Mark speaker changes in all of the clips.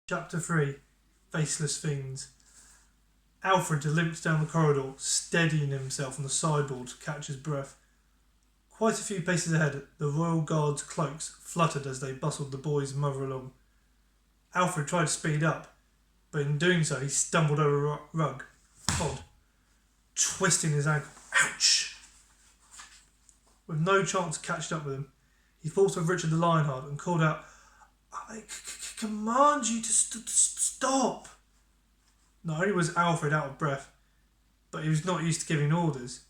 Speaker 1: Chapter 3. Faceless Fiends. Alfred limped down the corridor, steadying himself on the sideboard to catch his breath. Quite a few paces ahead, the Royal Guard's cloaks fluttered as they bustled the boy's mother along. Alfred tried to speed up, but in doing so he stumbled over a rug, twisting his ankle. Ouch! With no chance of catching up with him, he thought of Richard the Lionheart and called out, "I command you to stop." Not only was Alfred out of breath, but he was not used to giving orders.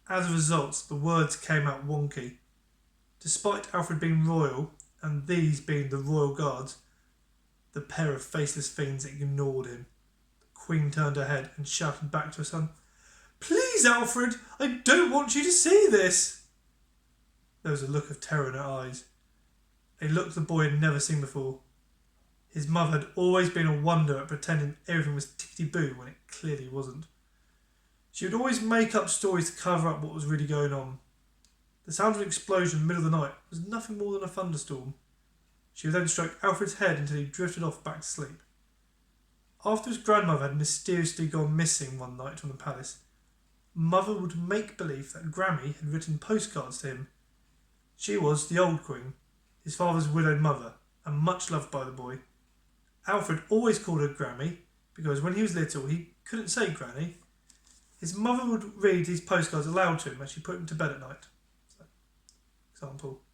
Speaker 1: As a result, the words came out wonky. Despite Alfred being royal, and these being the Royal Guards, the pair of faceless fiends ignored him. The Queen turned her head and shouted back to her son, "Please, Alfred, I don't want you to see this." There was a look of terror in her eyes, a look the boy had never seen before. His mother had always been a wonder at pretending everything was tickety-boo when it clearly wasn't. She would always make up stories to cover up what was really going on. The sound of an explosion in the middle of the night was nothing more than a thunderstorm. She would then stroke Alfred's head until he drifted off back to sleep. After his grandmother had mysteriously gone missing one night from the palace, Mother would make believe that Grammy had written postcards to him. She was the old Queen, his father's widowed mother, and much loved by the boy. Alfred always called her Grammy because when he was little he couldn't say Granny. His mother would read these postcards aloud to him as she put him to bed at night. So, example: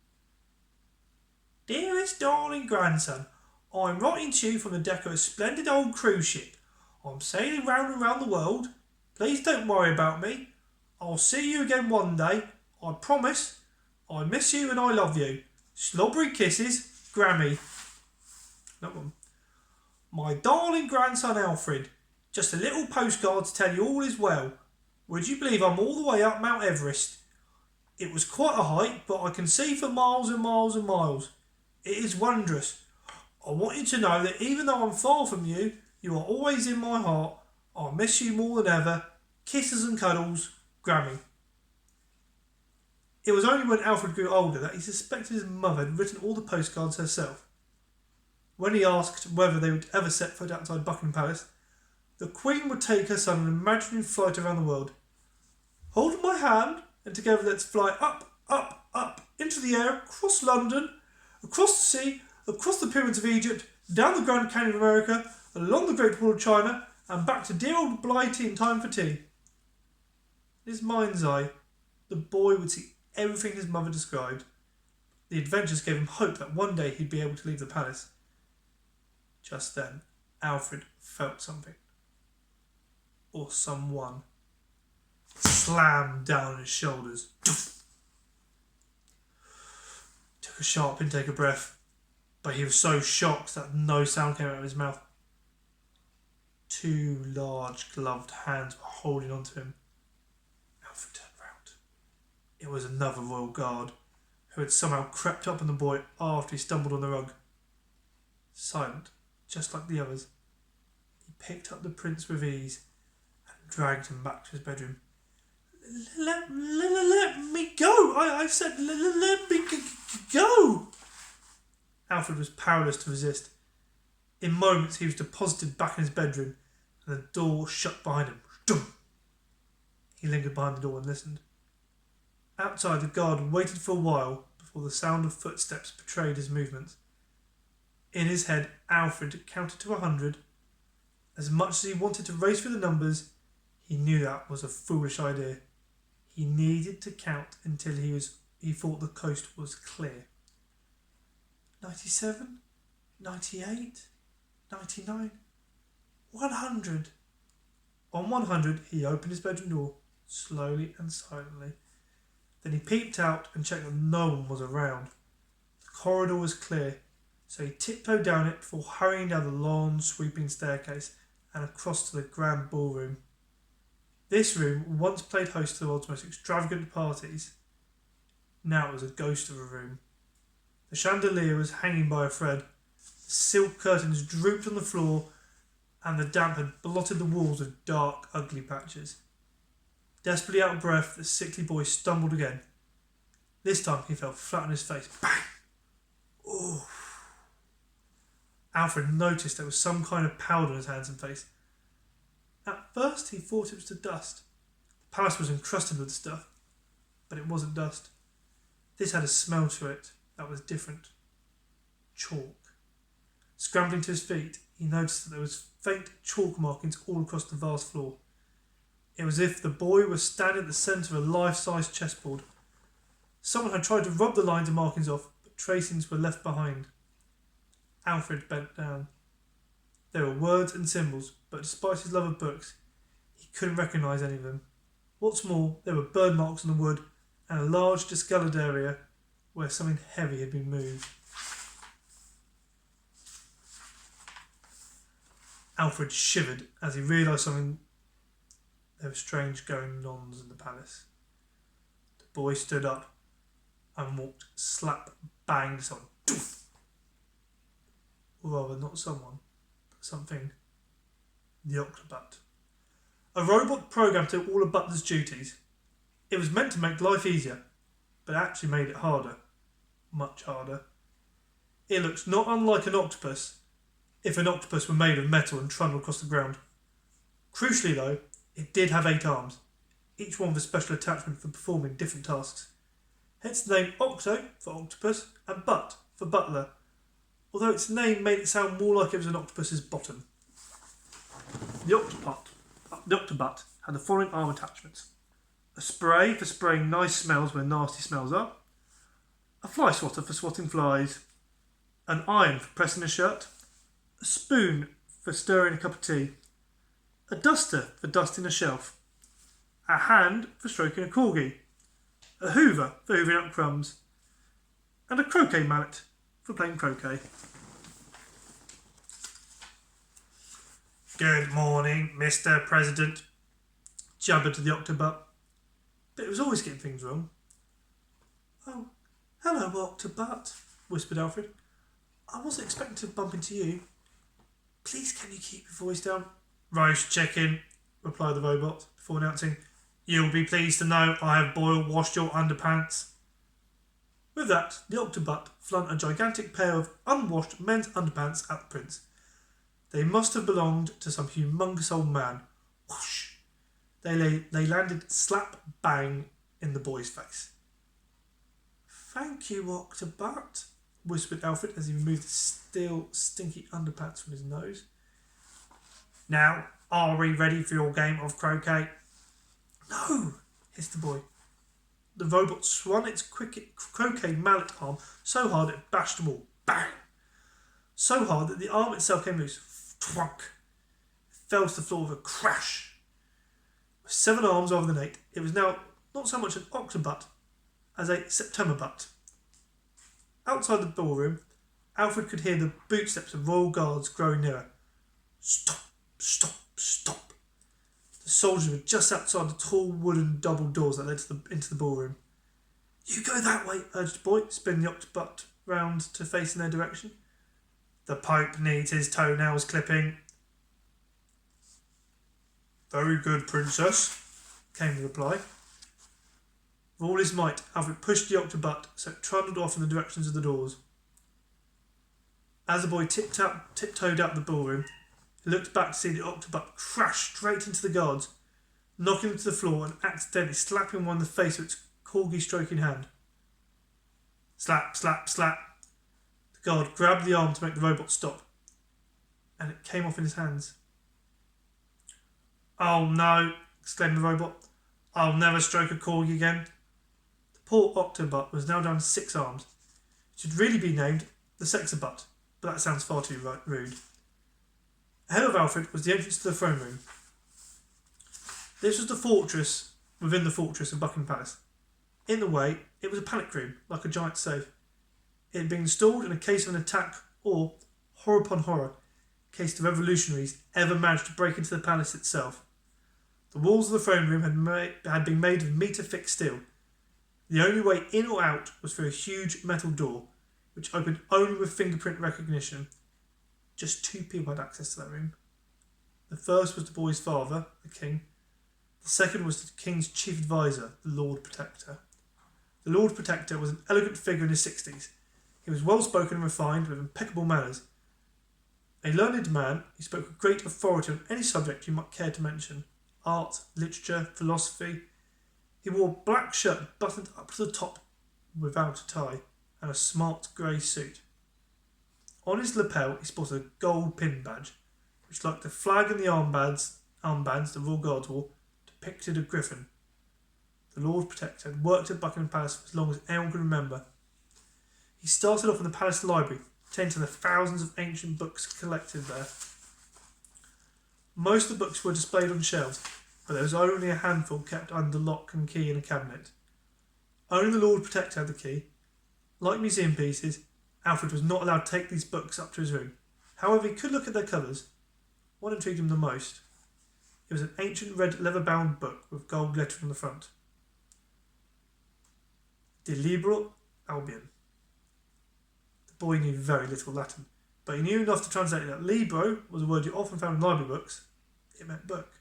Speaker 1: "Dearest darling grandson, I'm writing to you from the deck of a splendid old cruise ship. I'm sailing round and round the world. Please don't worry about me. I'll see you again one day. I promise. I miss you and I love you. Slobbery kisses, Grammy." That one. "My darling grandson Alfred, just a little postcard to tell you all is well. Would you believe I'm all the way up Mount Everest? It was quite a height, but I can see for miles and miles and miles. It is wondrous. I want you to know that even though I'm far from you, you are always in my heart. I miss you more than ever. Kisses and cuddles, Grammy." It was only when Alfred grew older that he suspected his mother had written all the postcards herself. When he asked whether they would ever set foot outside Buckingham Palace, the Queen would take her son on an imaginary flight around the world. "Hold my hand, and together let's fly up, up, up, into the air, across London, across the sea, across the pyramids of Egypt, down the Grand Canyon of America, along the Great Wall of China, and back to dear old Blighty in time for tea." In his mind's eye, the boy would see everything his mother described. The adventures gave him hope that one day he'd be able to leave the palace. Just then, Alfred felt something, or someone, slam down on his shoulders. Took a sharp intake of breath, but he was so shocked that no sound came out of his mouth. Two large gloved hands were holding on to him. Alfred turned round. It was another Royal Guard, who had somehow crept up on the boy after he stumbled on the rug. Silent, just like the others, he picked up the prince with ease and dragged him back to his bedroom. Let me go! I said, let me go! Alfred was powerless to resist. In moments he was deposited back in his bedroom and the door shut behind him. He lingered behind the door and listened. Outside, the guard waited for a while before the sound of footsteps betrayed his movements. In his head, Alfred counted to 100. As much as he wanted to race through the numbers, he knew that was a foolish idea. He needed to count until he thought the coast was clear. 97, 98, 99, 100. On 100, he opened his bedroom door, slowly and silently. Then he peeped out and checked that no one was around. The corridor was clear, so he tiptoed down it before hurrying down the long, sweeping staircase and across to the grand ballroom. This room once played host to the world's most extravagant parties. Now it was a ghost of a room. The chandelier was hanging by a thread, the silk curtains drooped on the floor, and the damp had blotted the walls with dark, ugly patches. Desperately out of breath, the sickly boy stumbled again. This time he fell flat on his face. Bang! Ooh! Alfred noticed there was some kind of powder on his hands and face. At first he thought it was the dust. The palace was encrusted with stuff, but it wasn't dust. This had a smell to it that was different. Chalk. Scrambling to his feet, he noticed that there was faint chalk markings all across the vast floor. It was as if the boy was standing at the centre of a life-size chessboard. Someone had tried to rub the lines and markings off, but tracings were left behind. Alfred bent down. There were words and symbols, but despite his love of books, he couldn't recognise any of them. What's more, there were bird marks on the wood and a large discoloured area where something heavy had been moved. Alfred shivered as he realised something. There were strange goings-ons in the palace. The boy stood up and walked slap-bang to someone. Doof! Or rather, not someone, but something. The Octobot. A robot programmed to do all of Butler's duties. It was meant to make life easier, but actually made it harder. Much harder. It looked not unlike an octopus, if an octopus were made of metal and trundled across the ground. Crucially though, it did have 8 arms, each one with a special attachment for performing different tasks. Hence the name Octo for octopus and Butt for butler, although its name made it sound more like it was an octopus's bottom. The Octobot had the following arm attachments: a spray for spraying nice smells where nasty smells are, a fly swatter for swatting flies, an iron for pressing a shirt, a spoon for stirring a cup of tea, a duster for dusting a shelf, a hand for stroking a corgi, a hoover for hoovering up crumbs, and a croquet mallet for playing croquet. Good morning, Mr. President, jabbered the Octobot, but it was always getting things wrong. Oh, hello, Octobot, whispered Alfred. I wasn't expecting to bump into you. Please, can you keep your voice down? Roast chicken, replied the robot, before announcing, You'll be pleased to know I have boil-washed your underpants. With that, the Octobot flung a gigantic pair of unwashed men's underpants at the prince. They must have belonged to some humongous old man. Whoosh! They landed slap-bang in the boy's face. Thank you, Octobot, whispered Alfred as he removed the still stinky underpants from his nose. Now, are we ready for your game of croquet? No, hissed the boy. The robot swung its croquet mallet arm so hard it bashed them all. Bang! So hard that the arm itself came loose. Twunk! It fell to the floor with a crash. With 7 arms rather than 8, it was now not so much an Octobot as a September butt. Outside the ballroom, Alfred could hear the bootsteps of royal guards growing nearer. Stop! Stop! Stop! The soldiers were just outside the tall wooden double doors that led into the ballroom. You go that way, urged the boy, spinning the Octobot round to face in their direction. The Pope needs his toenails clipping. Very good, Princess, came the reply. With all his might, Alfred pushed the Octobot so it trundled off in the directions of the doors. As the boy tiptoed out of the ballroom, he looked back to see the Octobot crash straight into the guards, knocking them to the floor and accidentally slapping one in the face with its corgi-stroking hand. Slap, slap, slap. The guard grabbed the arm to make the robot stop, and it came off in his hands. Oh no, exclaimed the robot. I'll never stroke a corgi again. The poor Octobot was now down to 6 arms. It should really be named the Sexabot, but that sounds far too rude. Ahead of Alfred was the entrance to the throne room. This was the fortress within the fortress of Buckingham Palace. In the way, it was a panic room, like a giant safe. It had been installed in a case of an attack or, horror upon horror, in case the revolutionaries ever managed to break into the palace itself. The walls of the throne room had been made of metre-thick steel. The only way in or out was through a huge metal door, which opened only with fingerprint recognition. Just 2 people had access to that room. The first was the boy's father, the king. The second was the king's chief advisor, the Lord Protector. The Lord Protector was an elegant figure in his 60s. He was well-spoken and refined, with impeccable manners. A learned man, he spoke with great authority on any subject you might care to mention. Art, literature, philosophy. He wore a black shirt buttoned up to the top without a tie, and a smart grey suit. On his lapel he sported a gold pin badge, which, like the flag and the armbands the Royal Guards wore, depicted a griffin. The Lord Protector had worked at Buckingham Palace for as long as anyone could remember. He started off in the palace library, tending to the thousands of ancient books collected there. Most of the books were displayed on shelves, but there was only a handful kept under lock and key in a cabinet. Only the Lord Protector had the key. Like museum pieces, Alfred was not allowed to take these books up to his room. However, he could look at their covers. What intrigued him the most? It was an ancient red leather-bound book with gold lettering on the front. De Libro Albion. The boy knew very little Latin, but he knew enough to translate that libro was a word you often found in library books. It meant book.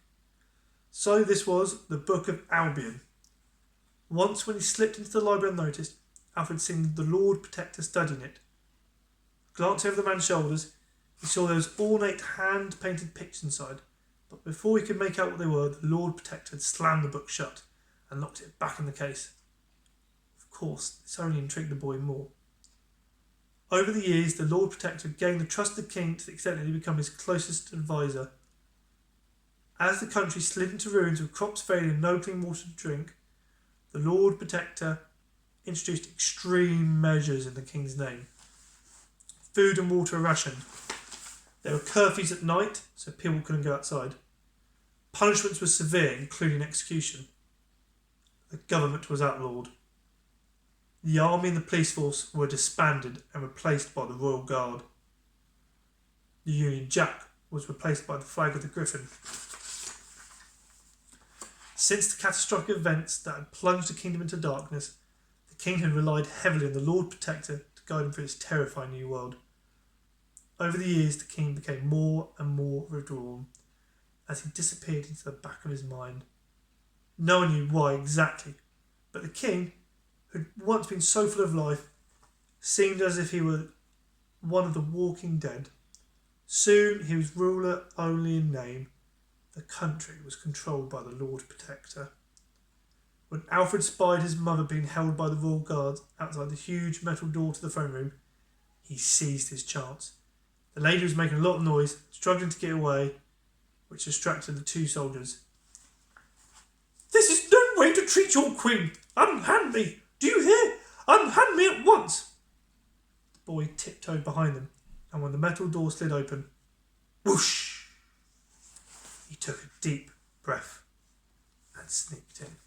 Speaker 1: So this was the Book of Albion. Once, when he slipped into the library unnoticed, Alfred seen the Lord Protector studying it. Glancing over the man's shoulders, he saw there was ornate hand-painted pictures inside, but before he could make out what they were, the Lord Protector had slammed the book shut and locked it back in the case. Of course, this only intrigued the boy more. Over the years, the Lord Protector gained the trust of the king to the extent that he became his closest advisor. As the country slid into ruins with crops failing and no clean water to drink, the Lord Protector introduced extreme measures in the king's name. Food and water were rationed. There were curfews at night, so people couldn't go outside. Punishments were severe, including execution. The government was outlawed. The army and the police force were disbanded and replaced by the Royal Guard. The Union Jack was replaced by the flag of the Griffin. Since the catastrophic events that had plunged the kingdom into darkness, the king had relied heavily on the Lord Protector to guide him through this terrifying new world. Over the years, the king became more and more withdrawn as he disappeared into the back of his mind. No one knew why exactly, but the king, who had once been so full of life, seemed as if he were one of the walking dead. Soon he was ruler only in name. The country was controlled by the Lord Protector. When Alfred spied his mother being held by the Royal Guards outside the huge metal door to the throne room, he seized his chance. The lady was making a lot of noise, struggling to get away, which distracted the two soldiers. "This is no way to treat your queen! Unhand me! Do you hear? Unhand me at once!" The boy tiptoed behind them, and when the metal door slid open, whoosh! He took a deep breath and sneaked in.